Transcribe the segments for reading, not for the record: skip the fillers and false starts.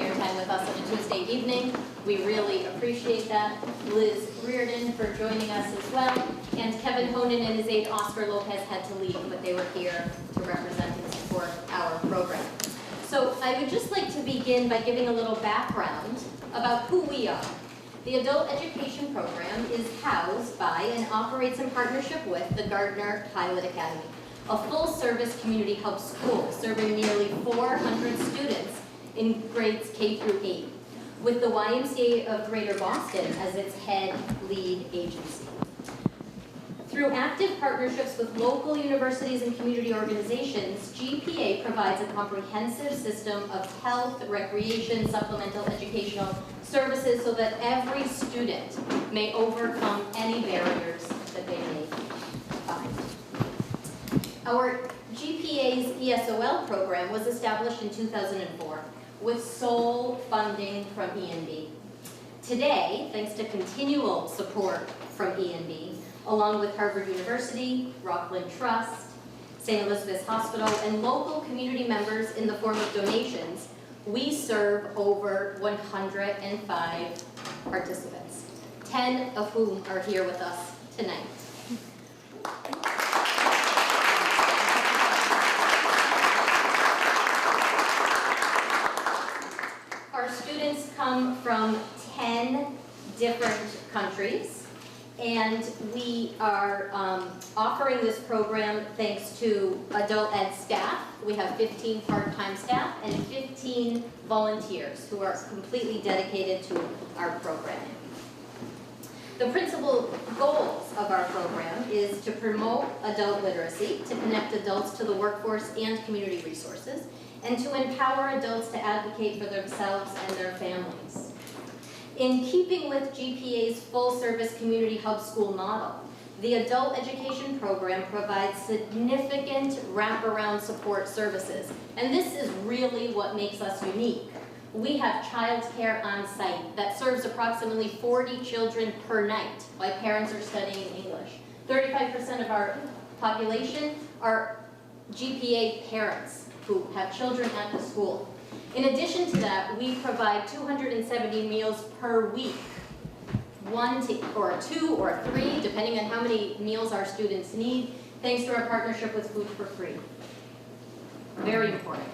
your time with us on a Tuesday evening. We really appreciate that. Liz Reardon for joining us as well. And Kevin Honan and his aide Oscar Lopez had to leave, but they were here to represent and support our program. So I would just like to begin by giving a little background about who we are. The Adult Education Program is housed by and operates in partnership with the Gardner Pilot Academy, a full-service community hub school serving nearly 400 students in grades K through 8, with the YMCA of Greater Boston as its head lead agency. Through active partnerships with local universities and community organizations, GPA provides a comprehensive system of health, recreation, supplemental educational services so that every student may overcome any barriers that they may find. Our GPA's ESOL program was established in 2004 with sole funding from E&B. Today, thanks to continual support from E&B, along with Harvard University, Rockland Trust, St. Elizabeth's Hospital, and local community members in the form of donations, we serve over 105 participants, 10 of whom are here with us tonight. Our students come from 10 different countries. And we are offering this program thanks to adult ed staff. We have 15 part-time staff and 15 volunteers who are completely dedicated to our programming. The principal goals of our program is to promote adult literacy, to connect adults to the workforce and community resources, and to empower adults to advocate for themselves and their families. In keeping with GPA's full-service community hub school model, the Adult Education Program provides significant wraparound support services, and this is really what makes us unique. We have childcare on site that serves approximately 40 children per night while parents are studying English. 35% of our population are GPA parents who have children at the school. In addition to that, we provide 270 meals per week, 1 or 2 or 3, depending on how many meals our students need, thanks to our partnership with Food for Free. Very important.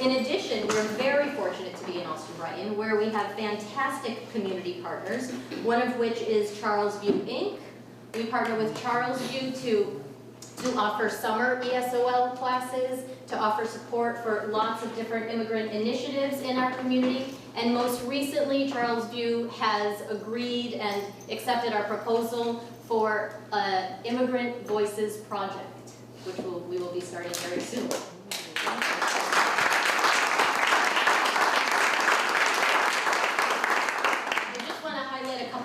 In addition, we're very fortunate to be in Allston, Brighton, where we have fantastic community partners, one of which is Charles View, Inc. We partner with Charles View to offer summer ESOL classes, to offer support for lots of different immigrant initiatives in our community. And most recently, Charles View has agreed and accepted our proposal for an Immigrant Voices project, which we will be starting very soon.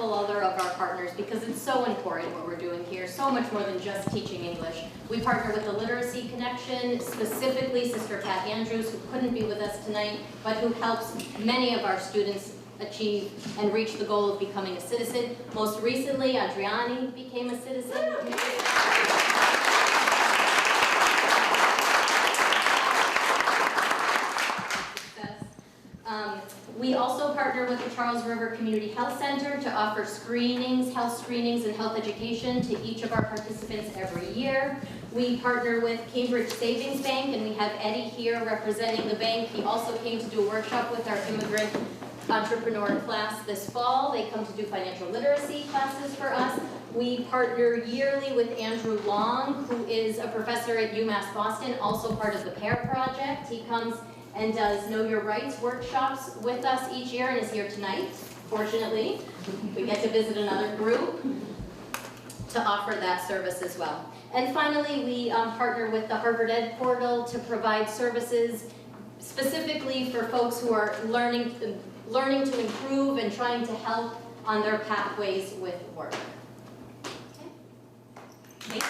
Other of our partners because it's so important what we're doing here, so much more than just teaching English. We partner with the Literacy Connection, specifically Sister Pat Andrews, who couldn't be with us tonight, but who helps many of our students achieve and reach the goal of becoming a citizen. Most recently, Adriani became a citizen. We also partner with the Charles River Community Health Center to offer screenings, health screenings, and health education to each of our participants every year. We partner with Cambridge Savings Bank, and we have Eddie here representing the bank. He also came to do a workshop with our immigrant entrepreneur class this fall. They come to do financial literacy classes for us. We partner yearly with Andrew Long, who is a professor at UMass Boston, also part of the PAIR project. He comes and does Know Your Rights workshops with us each year and is here tonight, fortunately. We get to visit another group to offer that service as well. And finally, we partner with the Harvard Ed Portal to provide services specifically for folks who are learning to improve and trying to help on their pathways with work. Okay. Thank you.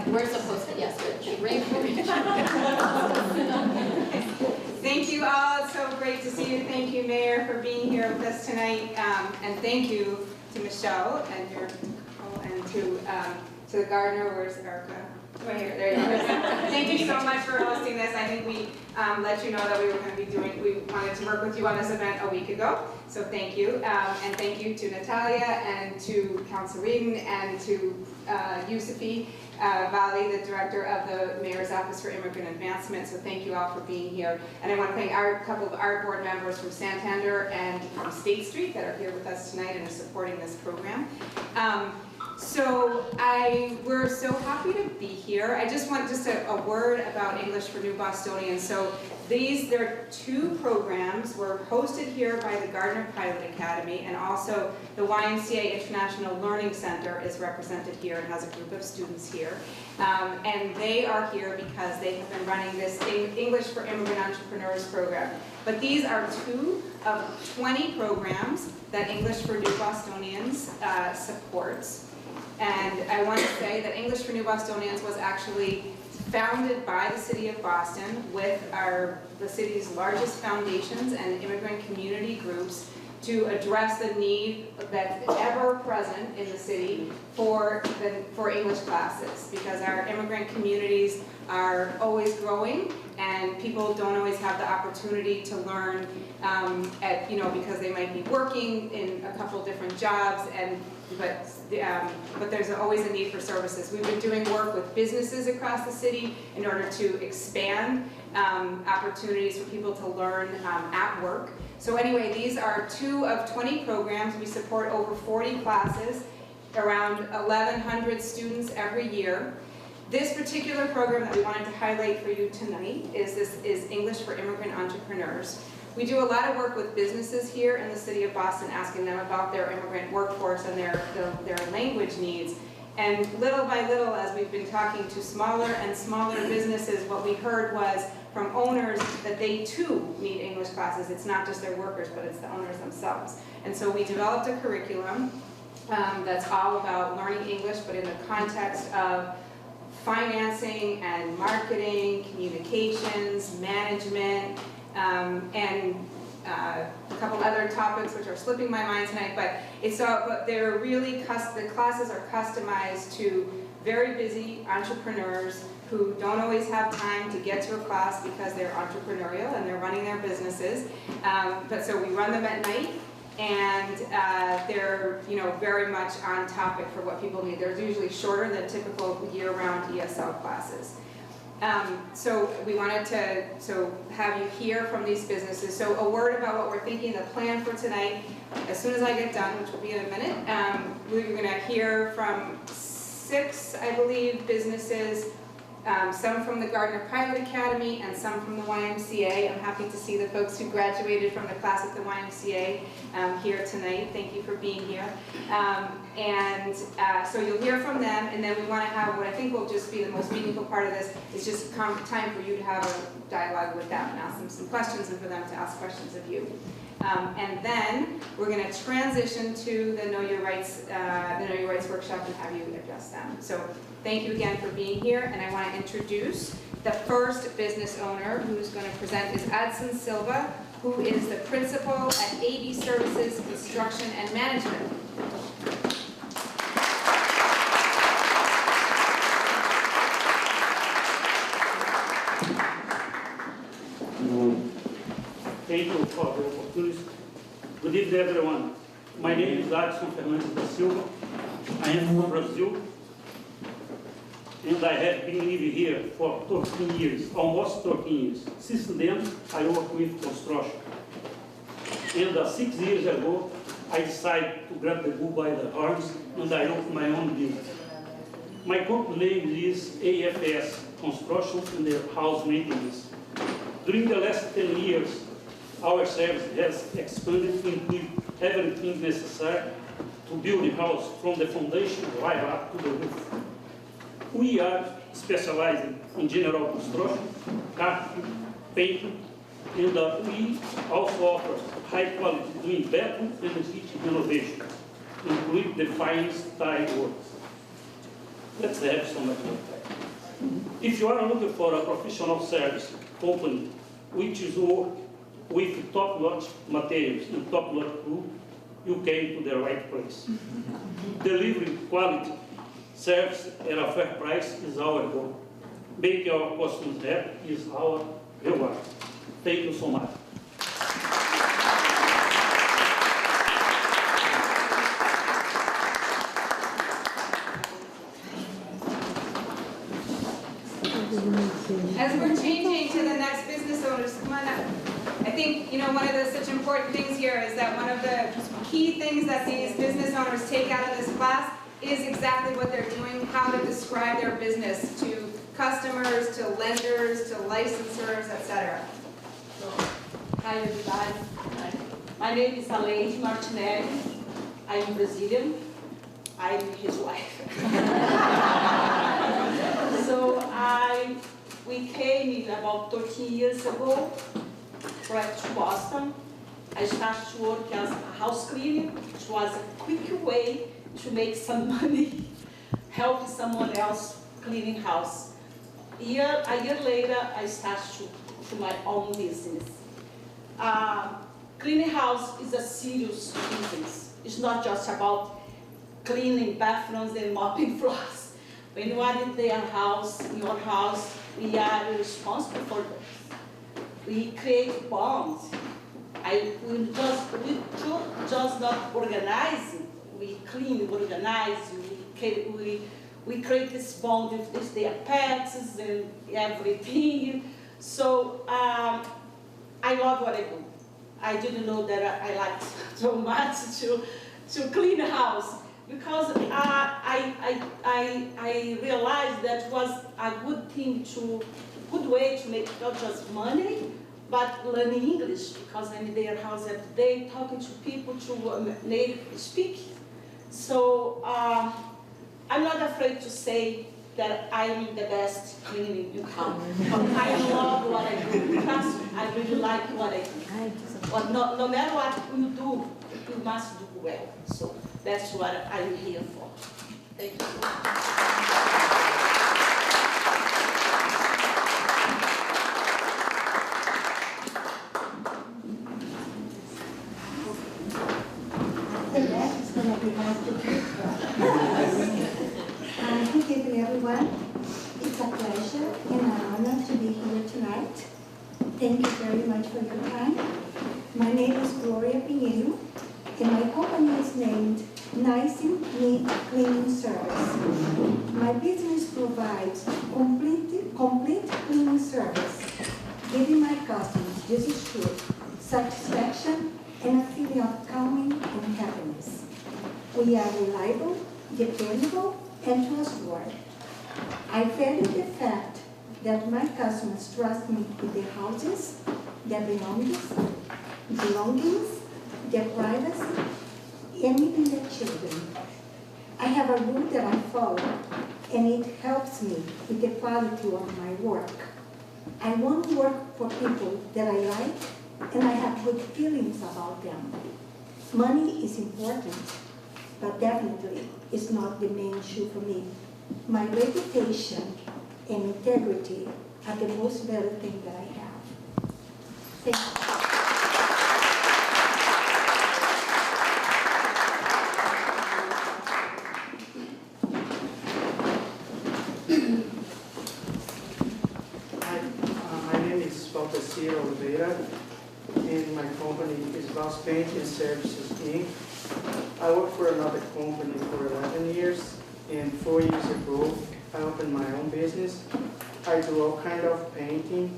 We're supposed to, yes, Thank you all. It's so great to see you. Thank you, Mayor, for being here with us tonight. And thank you to Michelle and to the Gardner. Where's Erica? Right here, there you go. Thank you so much for hosting this. I think we let you know that we were going to be we wanted to work with you on this event a week ago. So thank you. And thank you to Natalia and to Council Reedon and to Yusufi Valley, the Director of the Mayor's Office for Immigrant Advancement. So thank you all for being here. And I want to thank a couple of our board members from Santander and from State Street that are here with us tonight and are supporting this program. We're so happy to be here. I just want a word about English for New Bostonians. So there are two programs. We're hosted here by the Gardner Pilot Academy, and also the YMCA International Learning Center is represented here and has a group of students here. And they are here because they have been running this English for Immigrant Entrepreneurs program. But these are two of 20 programs that English for New Bostonians supports. And I want to say that English for New Bostonians was actually founded by the City of Boston with the city's largest foundations and immigrant community groups to address the need that's ever present in the city for English classes, because our immigrant communities are always growing and people don't always have the opportunity to learn because they might be working in a couple different jobs, but there's always a need for services. We've been doing work with businesses across the city in order to expand opportunities for people to learn at work. So anyway, these are two of 20 programs. We support over 40 classes, around 1,100 students every year. This particular program that we wanted to highlight for you tonight is English for Immigrant Entrepreneurs. We do a lot of work with businesses here in the City of Boston, asking them about their immigrant workforce and their language needs. And little by little, as we've been talking to smaller and smaller businesses, what we heard was from owners that they too need English classes. It's not just their workers, but it's the owners themselves. And so we developed a curriculum that's all about learning English, but in the context of financing and marketing, communications, management, and a couple other topics which are slipping my mind tonight, but they're really, the classes are customized to very busy entrepreneurs who don't always have time to get to a class because they're entrepreneurial and they're running their businesses. So we run them at night, and they're very much on topic for what people need. They're usually shorter than typical year-round ESL classes. So we wanted to have you hear from these businesses. So a word about what we're thinking, the plan for tonight. As soon as I get done, which will be in a minute, we're going to hear from 6, I believe, businesses, some from the Gardner Pilot Academy and some from the YMCA. I'm happy to see the folks who graduated from the class at the YMCA here tonight. Thank you for being here. So you'll hear from them, and then we want to have what I think will just be the most meaningful part of this is just time for you to have a dialogue with them and ask them some questions and for them to ask questions of you. And then we're going to transition to the Know Your Rights workshop and have you address them. So thank you again for being here, and I want to introduce the first business owner who's going to present is Allston Silva, who is the principal at AB Services Construction and Management. Thank you for the opportunity. Good evening, everyone. My name is Allston da Silva. I am from Brazil, and I have been living here for 13 years, almost 13 years. Since then, I work with construction. And 6 years ago, I decided to grab the bull by the horns, and I opened my own business. My company name is AFS Construction and their house maintenance. During the last 10 years, our service has expanded to include everything necessary to build a house from the foundation right up to the roof. We are specialized in general construction, carpentry, painting, and we also offer high quality doing bathroom and kitchen renovation, including the finest tile works. Let's have some example. If you are looking for a professional service company which is work with top-notch materials and top-notch crew, you came to the right place. Delivering quality Service at a fair price is our goal. Make our customers happy is our reward. Thank you so much. As we're changing to the next business owners, come on up. I think, one of the such important things here is that one of the key things that these business owners take out of this class is exactly what they're doing, how to describe their business to customers, to lenders, to licensors, etc. Hi everybody. My name is Allston Martinelli. I'm Brazilian. I'm his wife. So we came about 13 years ago to Boston. I started to work as a house cleaner, which was a quick way to make some money, helping someone else cleaning house. A year later, I started to my own business. Cleaning house is a serious business. It's not just about cleaning bathrooms and mopping floors. When you are in your house, we are responsible for this. We create bonds. We just not organize. We clean, we organize. We create this bond with their pets and everything. So I love what I do. I didn't know that I liked so much to clean the house, because I realized that was a good way to make not just money, but learning English, because I'm in their house every day, talking to people, to native speakers. So I'm not afraid to say that I'm the best cleaning in town. I love what I do, because I really like what I do. But no matter what you do, you must do well. So that's what I'm here for. Thank you. Good evening, everyone. It's a pleasure and an honor to be here tonight. Thank you very much for your time. My name is Gloria Pinheiro, and my company is named Nice and Neat Cleaning Service. My business provides complete cleaning service, giving my customers this assured satisfaction and a feeling of calming and happiness. We are reliable, dependable, and trustworthy. I value the fact that my customers trust me with their houses, their belongings, their privacy, and even their children. I have a rule that I follow, and it helps me with the quality of my work. I want to work for people that I like, and I have good feelings about them. Money is important, but definitely it's not the main issue for me. My reputation and integrity are the most valuable thing that I have. Thank you. And my company is Walsh Painting Services, Inc. I work for another company for 11 years, and 4 years ago, I opened my own business. I do all kinds of painting,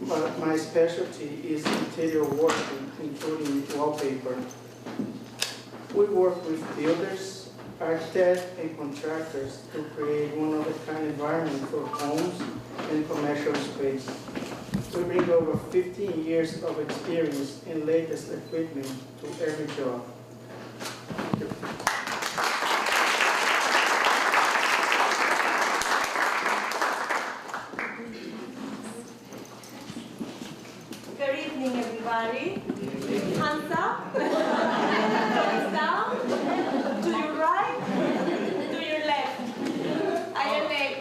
but my specialty is interior work, including wallpaper. We work with builders, architects, and contractors to create one-of-a-kind environment for homes and commercial space. We bring over 15 years of experience and latest equipment to every job. Thank you. Good evening, everybody. Hands up. Hands down. To your right. To your left.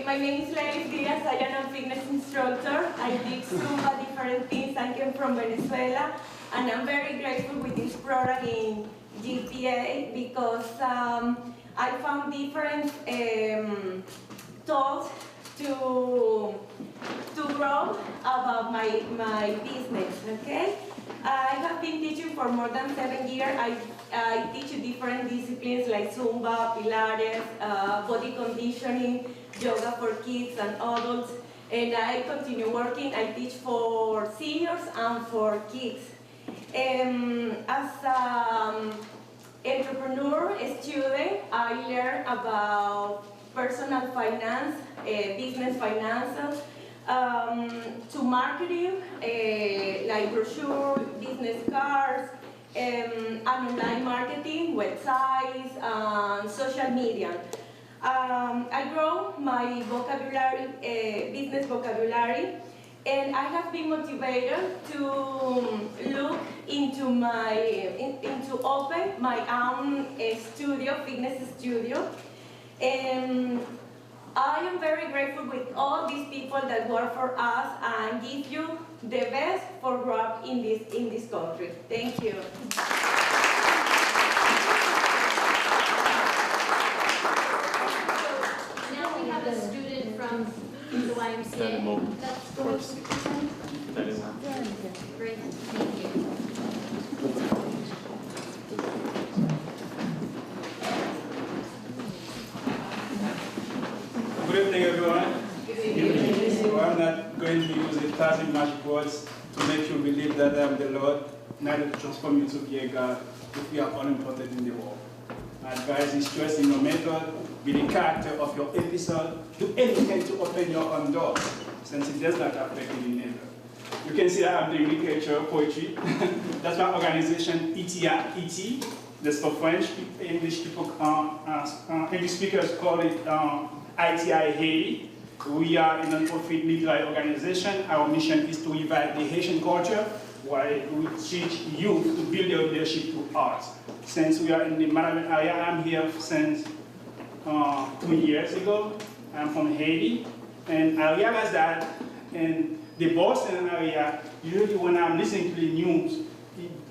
My name is Lelis Diaz. I am a fitness instructor. I did Zumba, different things. I came from Venezuela, and I'm very grateful with this program in GPA because I found different tools to grow about my business, okay? I have been teaching for more than 7 years. I teach different disciplines like Zumba, Pilates, body conditioning, yoga for kids and adults, and I continue working. I teach for seniors and for kids. As an entrepreneur student, I learned about personal finance, business finances, to marketing, like brochure, business cards, and online marketing, websites, and social media. I grow my vocabulary, business vocabulary, and I have been motivated to look into into open my own studio, fitness studio. And I am very grateful with all these people that work for us and give you the best for growth in this country. Thank you. Now we have a student from the YMCA. That's going to present. Great, thank you. Good evening, everyone. Good evening. So I'm not going to use 1,000 magic words to make you believe that I am the Lord, neither to transform you to be a God if we are all important in the world. My advice is trust in your method, be the character of your episode, do anything to open your own door, since it does not affect you in either. You can see that I'm doing literature, poetry. That's my organization, ET. That's for French, English people, English speakers call it ITI Haiti. We are a non-profit literary organization. Our mission is to revive the Haitian culture while we teach youth to build their leadership through art. Since we are in the management area, I'm here since 2 years ago. I'm from Haiti, and I realized that in the Boston area, usually when I'm listening to the news,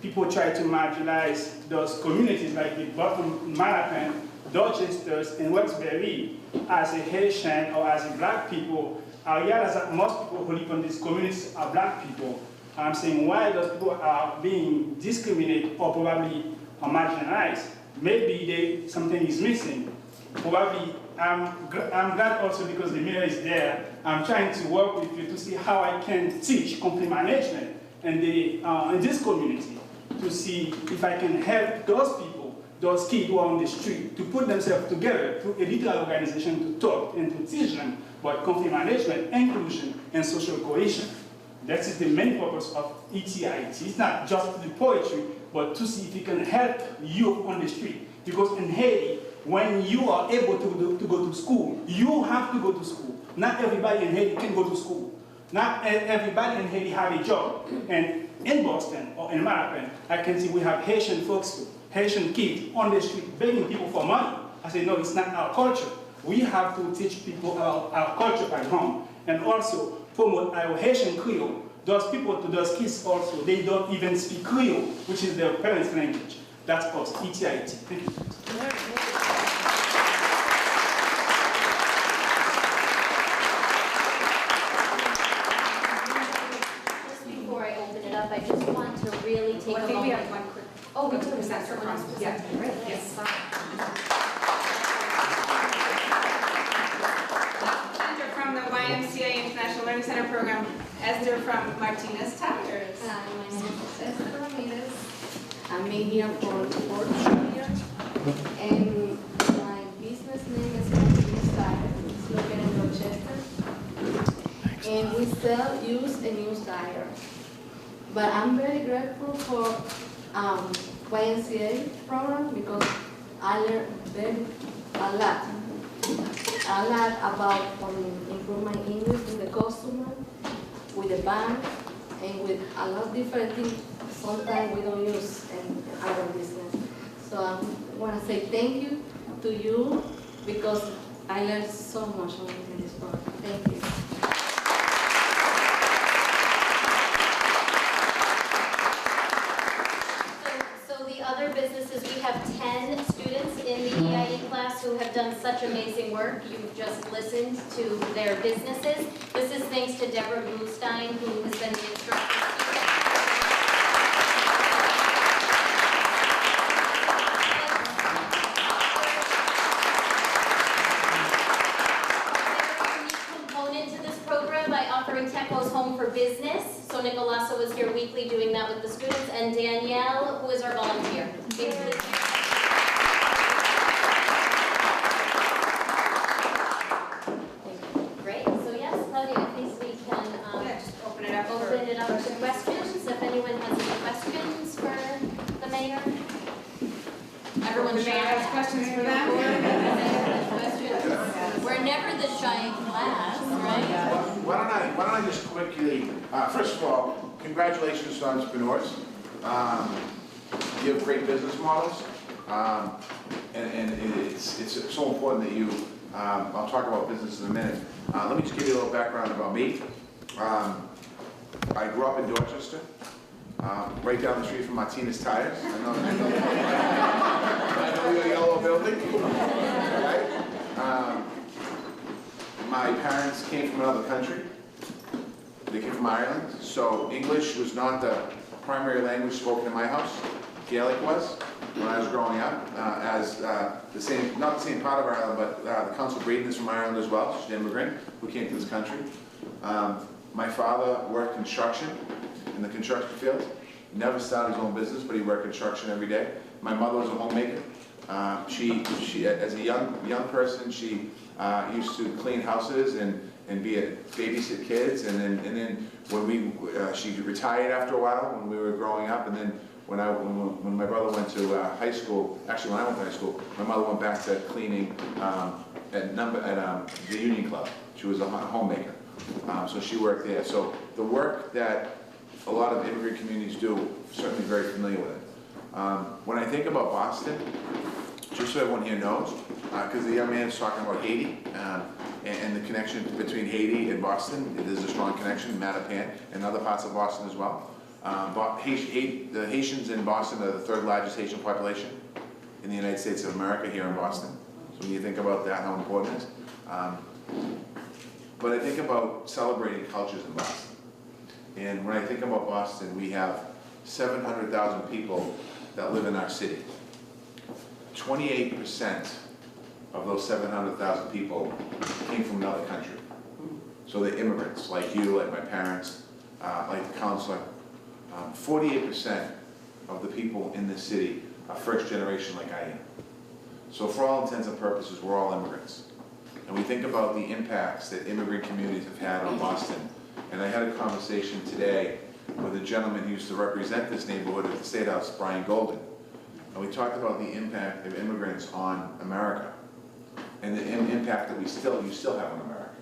people try to marginalize those communities like the Boston Marathon, Dorchester, and Westbury. As a Haitian or as a black people, I realize that most people who live in these communities are black people. I'm saying why those people are being discriminated or probably marginalized. Maybe something is missing. Probably I'm glad also because the mayor is there. I'm trying to work with you to see how I can teach conflict management in this community, to see if I can help those people, those kids who are on the street, to put themselves together through a literary organization to talk and to teach them about conflict management, inclusion, and social cohesion. That is the main purpose of ETIT. It's not just the poetry, but to see if it can help youth on the street. Because in Haiti, when you are able to go to school, you have to go to school. Not everybody in Haiti can go to school. Not everybody in Haiti have a job. And in Boston or in Marathon, I can see we have Haitian folks, Haitian kids on the street begging people for money. I say, no, it's not our culture. We have to teach people about our culture at home. And also promote our Haitian Creole. Those people, to those kids also, they don't even speak Creole, which is their parents' language. That's us, ETIT. Thank you. Just before I open it up, I just want to really take a moment. I think we have one quick. Oh, we do. Present for conference. Yeah. Right. Yes. Esther from the YMCA International Learning Center program. Esther from Martinez Tires. Hi, my name is Esther Ramirez. I'm here for 4 years, and my business name is Martinez Tires. It's located in Rochester, and we sell used and new tires. But I'm very grateful for YMCA program because I learned a lot about improve my English with the customer, with the bank, and with a lot of different things sometimes we don't use in our business. So I want to say thank you to you because I learned so much in this program. Thank you. So the other businesses, we have 10 students in the EIE class such amazing work. You've just listened to their businesses. This is thanks to Deborah Bluestein, who has been the instructor. Techos Home for Business. So Nicolasa was here weekly doing that with the students, and Danielle, who is our volunteer. Great. So yes, Claudia, I think we can Just open it up open it up to questions. If anyone has any questions for the mayor. Everyone The mayor has questions for them. We're never the shy class, right? Why don't I just quickly, first of all, congratulations to entrepreneurs. You have great business models, and it's so important that you, I'll talk about business in a minute. Let me just give you a little background about me. I grew up in Dorchester, right down the street from Martinez Tires. I know your yellow building, right? My parents came from another country. They came from Ireland, so English was not the primary language spoken in my house. Gaelic was when I was growing up, as not the same part of Ireland, but the Council Breeden is from Ireland as well. She's an immigrant who came to this country. My father worked construction in the construction field. He never started his own business, but he worked construction every day. My mother was a homemaker. She as a young person, she used to clean houses and babysit kids, and then when she retired after a while when we were growing up, and then when my brother went to high school, actually when I went to high school, my mother went back to cleaning at the Union Club. She was a homemaker, so she worked there. So the work that a lot of immigrant communities do, certainly very familiar with it. When I think about Boston, just so everyone here knows, because the young man is talking about Haiti, and the connection between Haiti and Boston, there's a strong connection, Mattapan, and other parts of Boston as well. The Haitians in Boston are the third largest Haitian population in the United States of America, here in Boston. So when you think about that, how important it is. But I think about celebrating cultures in Boston. And when I think about Boston, we have 700,000 people that live in our city. 28% of those 700,000 people came from another country. So they're immigrants, like you, like my parents, like the counselor. 48% of the people in this city are first generation like I am. So for all intents and purposes, we're all immigrants. And we think about the impacts that immigrant communities have had on Boston. And I had a conversation today with a gentleman who used to represent this neighborhood at the State House, Brian Golden. And we talked about the impact of immigrants on America and the impact that you still have on America.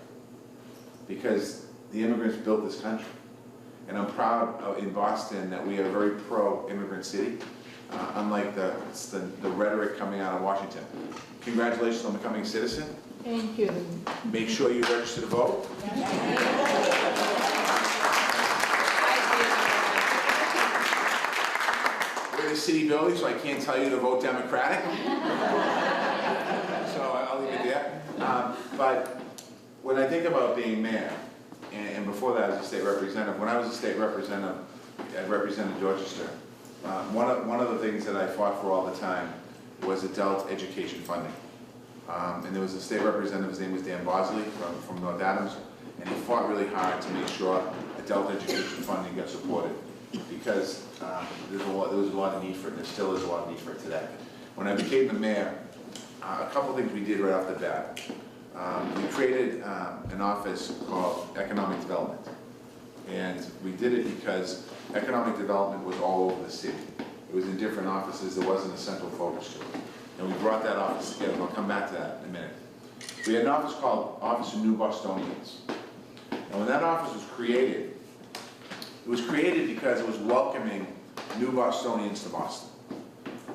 Because the immigrants built this country. And I'm proud in Boston that we are a very pro-immigrant city, unlike the rhetoric coming out of Washington. Congratulations on becoming a citizen. Thank you. Make sure you register to vote. We're in a city building, so I can't tell you to vote Democratic. So I'll leave it there. But when I think about being mayor, and before that as a state representative, when I was a state representative, I represented Dorchester. One of the things that I fought for all the time was adult education funding. And there was a state representative, his name was Dan Bosley from North Adams, and he fought really hard to make sure adult education funding got supported, because there was a lot of need for it, and there still is a lot of need for it today. When I became the mayor, a couple of things we did right off the bat. We created an office called Economic Development, and we did it because economic development was all over the city. It was in different offices, there wasn't a central focus to it. And we brought that office together, and I'll come back to that in a minute. We had an office called Office of New Bostonians. And when that office was created, it was created because it was welcoming new Bostonians to Boston.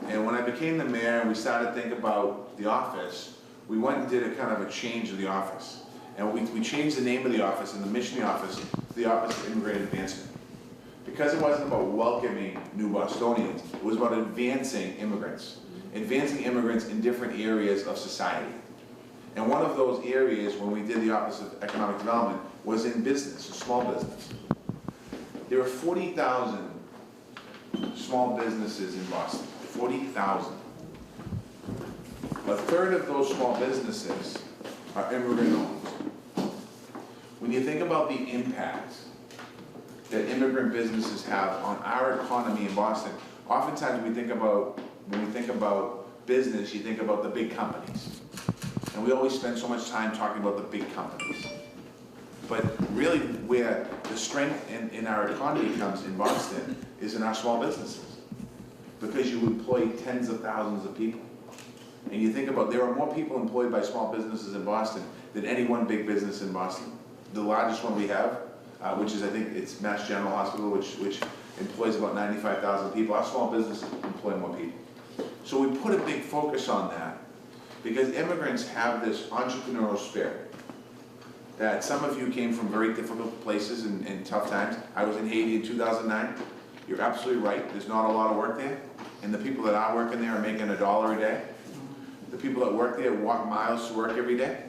And when I became the mayor and we started thinking about the office, we went and did a kind of a change of the office. And we changed the name of the office and the mission of the office to the Office of Immigrant Advancement. Because it wasn't about welcoming new Bostonians, it was about advancing immigrants. Advancing immigrants in different areas of society. And one of those areas when we did the Office of Economic Development was in business, small business. There are 40,000 small businesses in Boston, 40,000. A third of those small businesses are immigrant owned. When you think about the impact that immigrant businesses have on our economy in Boston, oftentimes when we think about business, you think about the big companies. And we always spend so much time talking about the big companies. But really where the strength in our economy comes in Boston is in our small businesses. Because you employ tens of thousands of people. And you think about, there are more people employed by small businesses in Boston than any one big business in Boston. The largest one we have, which is, I think it's Mass General Hospital, which employs about 95,000 people. Our small businesses employ more people. So we put a big focus on that because immigrants have this entrepreneurial spirit. That some of you came from very difficult places and tough times. I was in Haiti in 2009. You're absolutely right. There's not a lot of work there. And the people that are working there are making $1 a day. The people that work there walk miles to work every day.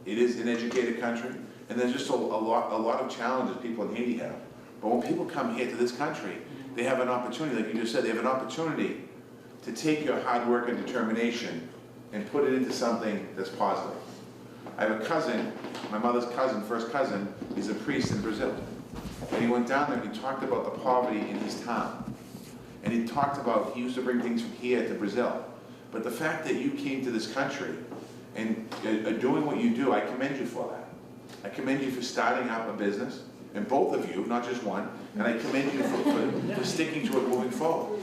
It is an educated country. And there's just a lot of challenges people in Haiti have. But when people come here to this country, they have an opportunity, like you just said, they have an opportunity to take your hard work and determination and put it into something that's positive. I have a cousin, my mother's cousin, first cousin, he's a priest in Brazil. And he went down there and he talked about the poverty in his town. And he talked about, he used to bring things from here to Brazil. But the fact that you came to this country and are doing what you do, I commend you for that. I commend you for starting up a business, and both of you, not just one, and I commend you for sticking to it moving forward.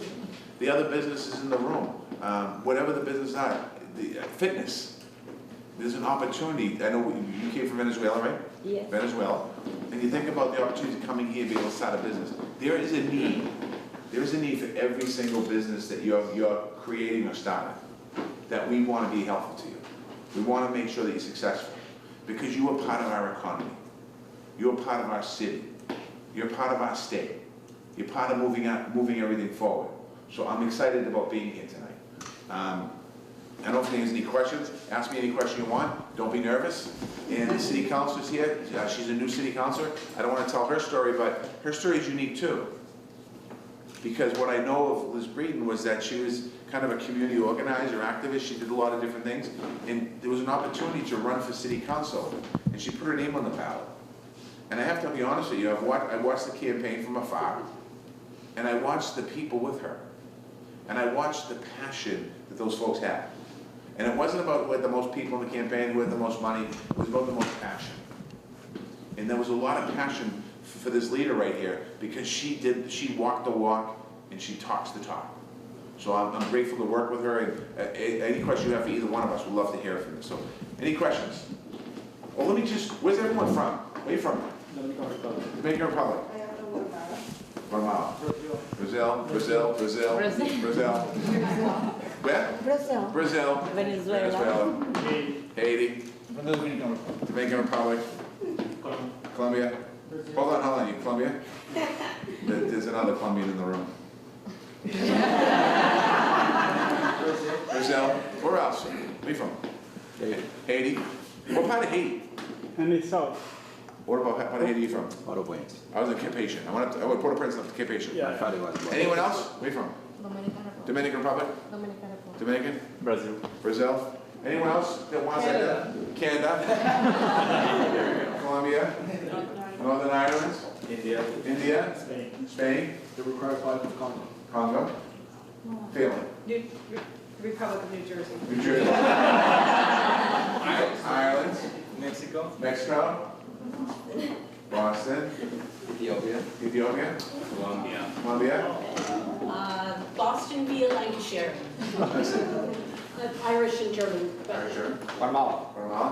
The other businesses in the room, whatever the businesses are, fitness. There's an opportunity. I know you came from Venezuela, right? Yes. Venezuela. And you think about the opportunity of coming here to be able to start a business. There is a need. There is a need for every single business that you're creating or starting, that we want to be helpful to you. We want to make sure that you're successful because you are part of our economy. You're part of our city. You're part of our state. You're part of moving everything forward. So I'm excited about being here tonight. I don't know if there's any questions. Ask me any question you want. Don't be nervous. And the city councilor's here. She's a new city councilor. I don't want to tell her story, but her story is unique too. Because what I know of Liz Breeden was that she was kind of a community organizer, activist. She did a lot of different things. And there was an opportunity to run for city council. And she put her name on the ballot. And I have to be honest with you, I watched the campaign from afar. And I watched the people with her. And I watched the passion that those folks had. And it wasn't about who had the most people in the campaign, who had the most money. It was about the most passion. And there was a lot of passion for this leader right here because she walked the walk and she talks the talk. So I'm grateful to work with her. And any question you have for either one of us, we'd love to hear from you. So any questions? Well, let me just, where's everyone from? Where are you from? Dominican Republic. Dominican Republic. Guatemala. Brazil. Brazil. Brazil. Brazil. Brazil. Where? Brazil. Brazil. Venezuela. Haiti. Dominican Republic. Colombia. Hold on, you Colombia? There's another Colombian in the room. Brazil. Where else? Where are you from? Haiti. What part of Haiti? And it's south. What about what part of Haiti are you from? Port-au-Prince. I was in Cape Haitian. I went to Port-au-Prince up to Cape Haitian. Yeah. I thought it was. Anyone else? Where are you from? Dominican Republic. Dominican Republic? Dominican Republic. Dominican? Brazil. Brazil? Anyone else that wants that? Canada? Colombia? Northern Ireland? India. India? Spain. Spain? The required part of Congo. Congo? Feeling? Republic of New Jersey. New Jersey? Ireland? Mexico. Mexico? Boston? Ethiopia. Ethiopia? Colombia. Colombia? Boston via Lancashire. Irish and German. Irish, sure. Guatemala. Guatemala?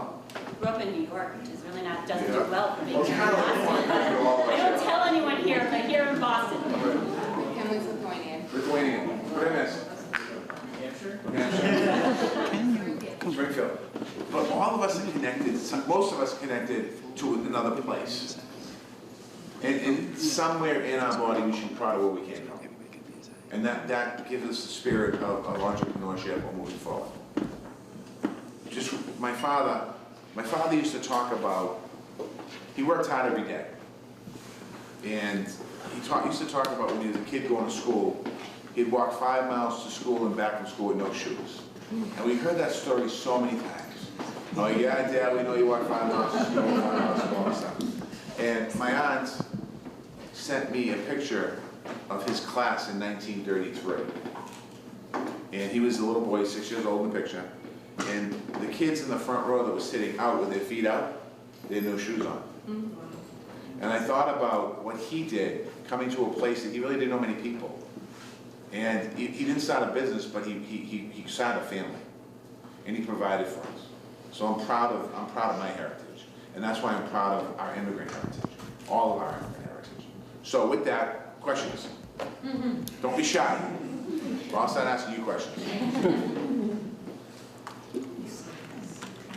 Grew up in New York, which is really not, doesn't Yeah. do well for being Well, it's here in kind of like Boston. one. I don't tell anyone here, but here in Boston. Family's Lithuanian. Lithuanian. What did I miss? New Hampshire. Springfield. But all of us are connected, most of us are connected to another place. And somewhere in our body we should be proud of where we came from. And that gives us the spirit of entrepreneurship or moving forward. Just my father used to talk about, he worked hard every day. And he used to talk about when he was a kid going to school, he'd walk 5 miles to school and back from school with no shoes. And we heard that story so many times. Oh yeah, Dad, we know you walk 5 miles to school, 5 miles to school, all that stuff. And my aunt sent me a picture of his class in 1933. And he was a little boy, 6 years old in the picture. And the kids in the front row that were sitting out with their feet out, they had no shoes on. And I thought about what he did, coming to a place that he really didn't know many people. And he didn't start a business, but he started a family. And he provided for us. So I'm proud of my heritage. And that's why I'm proud of our immigrant heritage. All of our immigrant heritage. So with that, questions? Don't be shy. I'll start asking you questions.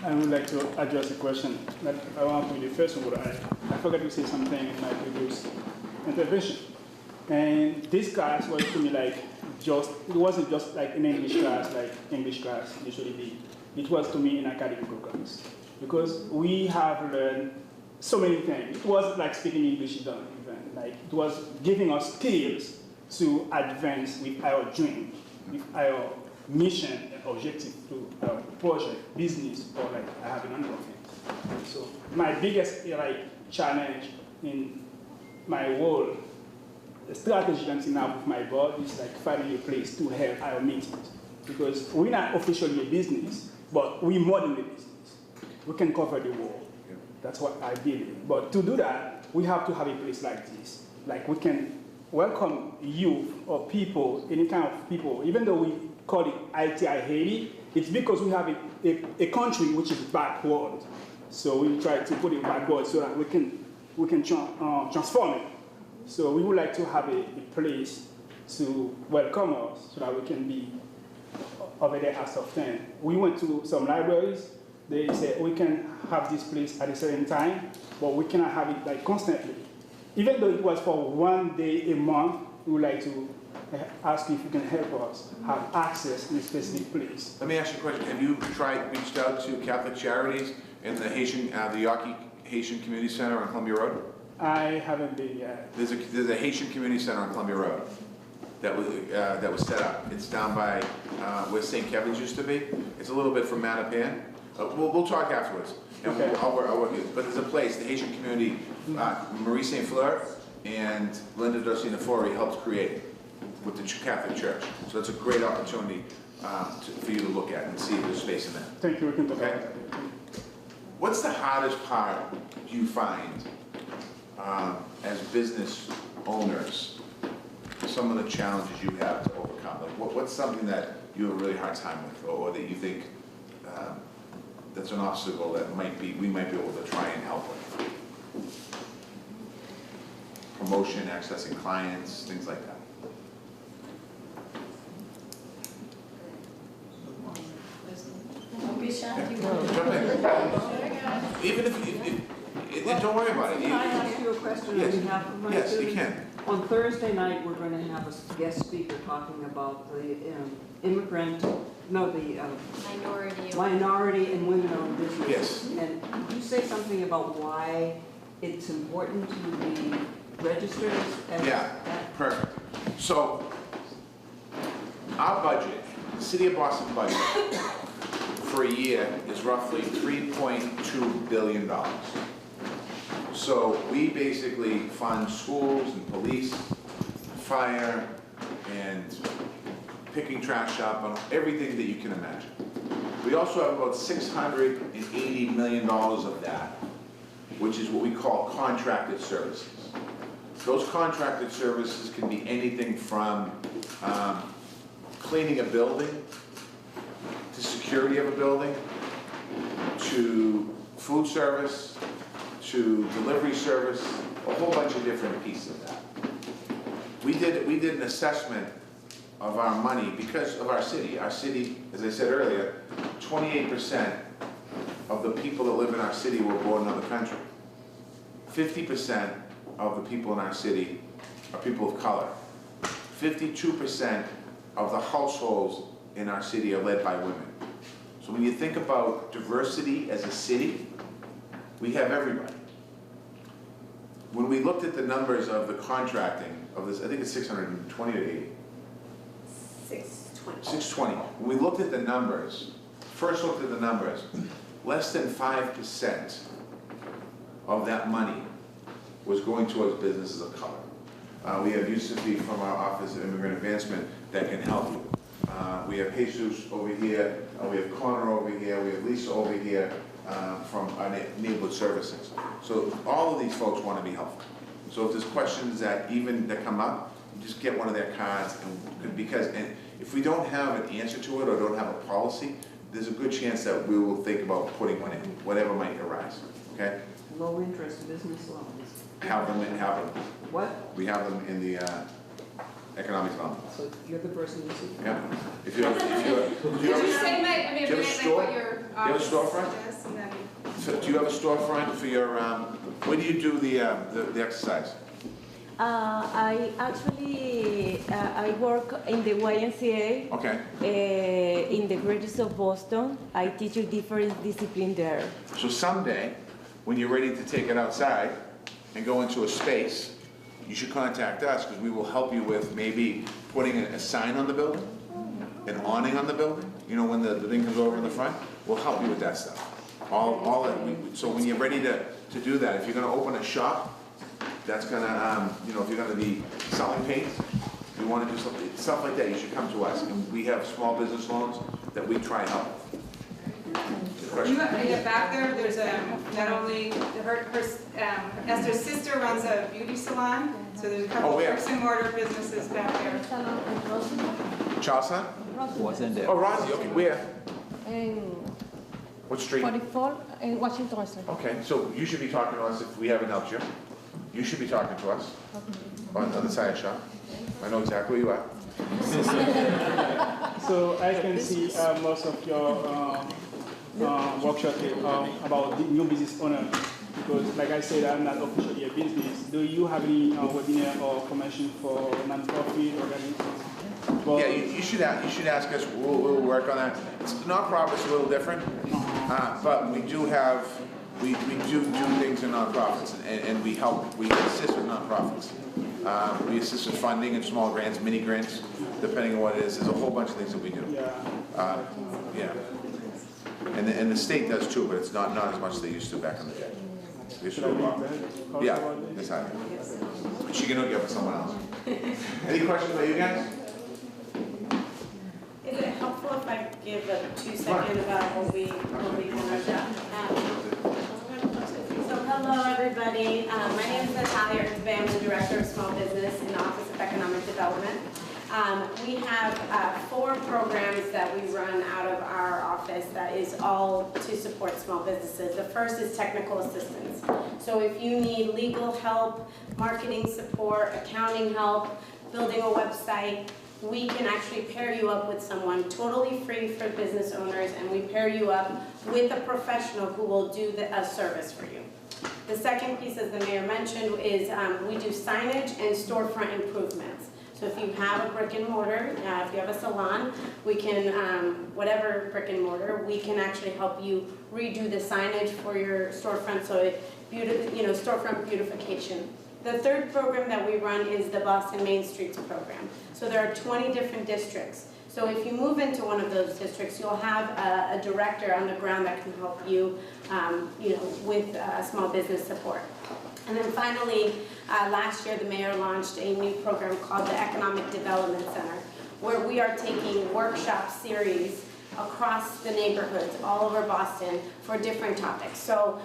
I would like to address a question that I want to be the first one. I forgot to say something in my previous intervention. And this class was to me like it wasn't just like an English class, like English class usually be. It was to me in academic programs. Because we have learned so many things. It wasn't like speaking English even. Like it was giving us skills to advance with our dream, with our mission and objective to our project, business, or like I have a number of things. So my biggest challenge in my role, the strategy until now with my board is like finding a place to have our meetings. Because we're not officially a business, but we're more than a business. We can cover the world. That's what I believe. But to do that, we have to have a place like this. Like we can welcome youth or people, any kind of people, even though we call it ITI Haiti, it's because we have a country which is backward. So we try to put it backward so that we can transform it. So we would like to have a place to welcome us so that we can be over there as of 10. We went to some libraries. They said we can have this place at a certain time, but we cannot have it like constantly. Even though it was for 1 day a month, we would like to ask if you can help us have access in a specific place. Let me ask you a question. Have you reached out to Catholic Charities in the Yaqui Haitian Community Center on Columbia Road? I haven't been yet. There's a Haitian Community Center on Columbia Road that was set up. It's down by where St. Kevin's used to be. It's a little bit from Mattapan. We'll talk afterwards. And okay. I'll work with you. But there's a place, the Haitian community, Marie St. Fleur and Linda Docina Fori helped create it with the Catholic Church. So it's a great opportunity for you to look at and see if there's space in there. Thank you. We can talk about Okay? What's the hardest part you find as business owners? Some of the challenges you have to overcome. Like what's something that you have a really hard time with, or that you think that's an obstacle that we might be able to try and help with? Promotion, accessing clients, things like that. Don't be shy. Jump in. Even if don't worry about it. Can I ask you a question on behalf of my Yes, you students? can. On Thursday night, we're going to have a guest speaker talking about the minority and women-owned businesses. Yes. And could you say something about why it's important to be registered as Yeah, that? perfect. So, our budget, the City of Boston budget, for a year is roughly $3.2 billion. So we basically fund schools and police, fire, and picking trash up, and everything that you can imagine. We also have about $680 million of that, which is what we call contracted services. Those contracted services can be anything from cleaning a building, to security of a building, to food service, to delivery service, a whole bunch of different pieces of that. We did an assessment of our money because of our city. Our city, as I said earlier, 28% of the people that live in our city were born in another country. 50% of the people in our city are people of color. 52% of the households in our city are led by women. So when you think about diversity as a city, we have everybody. When we looked at the numbers of the contracting of this, I think it's 620 to 80. 620. 620. When we looked at the numbers, first looked at the numbers, less than 5% of that money was going towards businesses of color. We have Yusufi from our Office of Immigrant Advancement that can help you. We have Jesus over here, we have Connor over here, we have Lisa over here from our neighborhood services. So all of these folks want to be helpful. So if there's questions that come up, you just get one of their cards, and if we don't have an answer to it or don't have a policy, there's a good chance that we will think about putting one in, whatever might arise. Okay? Low interest business loans. Have them. What? We have them in the economic development. So you're the person who's. Yeah. If you have, Did you say my, do you have a store? what your Do you have a storefront? is? And then- So do you have a storefront for your, where do you do the exercise? I actually, I work in the YMCA Okay. in the Greater of Boston. I teach you different discipline there. So someday, when you're ready to take it outside and go into a space, you should contact us because we will help you with maybe putting a sign on the building, an awning on the building. You know, when the thing comes over in the front, we'll help you with that stuff. So when you're ready to do that, if you're going to open a shop, that's going to, if you're going to be selling paint, if you want to do stuff like that, you should come to us. And we have small business loans that we try and help. You got back there, there's not only, Esther's sister runs a beauty salon, so there's a couple bricks and mortar businesses back there. Charleston? Wasn't there? Oh, Rosie, okay, where? What street? 44 in Washington Street. Okay, so you should be talking to us if we haven't helped you. You should be talking to us on the side shop. I know exactly where you are. So I can see most of your workshop about the new business owner, because like I said, I'm not officially a business. Do you have any webinar or information for non-profit organizations? Yeah, you should ask us. We'll work on that. Nonprofit's a little different, but we do do things in nonprofits, and we assist with nonprofits. We assist with funding and small grants, mini grants, depending on what it is. There's a whole bunch of things that we do. Yeah. And the state does too, but it's not as much as they used to back in the day. They used to do a lot. Yeah, that's how. But she can hook you up with someone else. Any questions about you guys? Is it helpful if I give a 2-second about what we kind of done? So hello everybody, my name is Natalia Erzbay. I'm the Director of Small Business in the Office of Economic Development. We have 4 programs that we run out of our office that is all to support small businesses. The first is technical assistance. So if you need legal help, marketing support, accounting help, building a website, we can actually pair you up with someone totally free for business owners, and we pair you up with a professional who will do a service for you. The second piece, as the mayor mentioned, is we do signage and storefront improvements. So if you have a brick and mortar, if you have a salon, we can, whatever brick and mortar, we can actually help you redo the signage for your storefront, so it, storefront beautification. The third program that we run is the Boston Main Streets program. So there are 20 different districts. So if you move into one of those districts, you'll have a director on the ground that can help you, with small business support. And then finally, last year the mayor launched a new program called the Economic Development Center, where we are taking workshop series across the neighborhoods all over Boston for different topics. So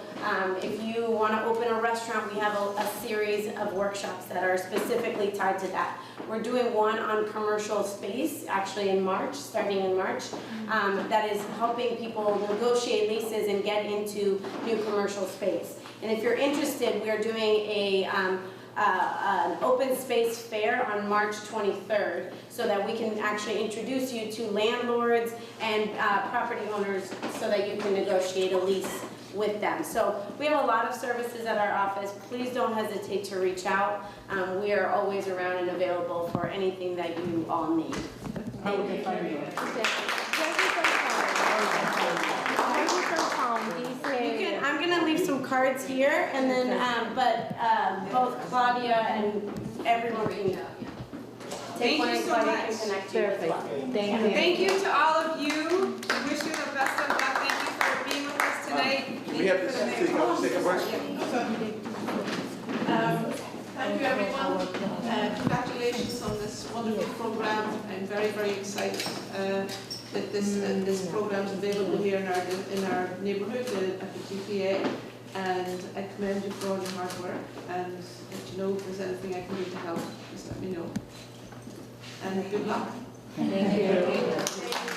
if you want to open a restaurant, we have a series of workshops that are specifically tied to that. We're doing one on commercial space, actually in March, starting in March, that is helping people negotiate leases and get into new commercial space. And if you're interested, we are doing an open space fair on March 23rd, so that we can actually introduce you to landlords and property owners so that you can negotiate a lease with them. So we have a lot of services at our office. Please don't hesitate to reach out. We are always around and available for anything that you all need. Thank you. I'm gonna leave some cards here, and then, both Claudia and everyone can take one, and Claudia can connect you as well. Thank you to all of you. We wish you the best of luck. Thank you for being with us tonight. We have to take a break. Thank you, everyone. Congratulations on this wonderful program. I'm very, very excited that this program is available here in our neighbourhood at the GPA. And I commend you for all your hard work. And let you know if there's anything I can do to help, just let me know. And good luck. Thank you.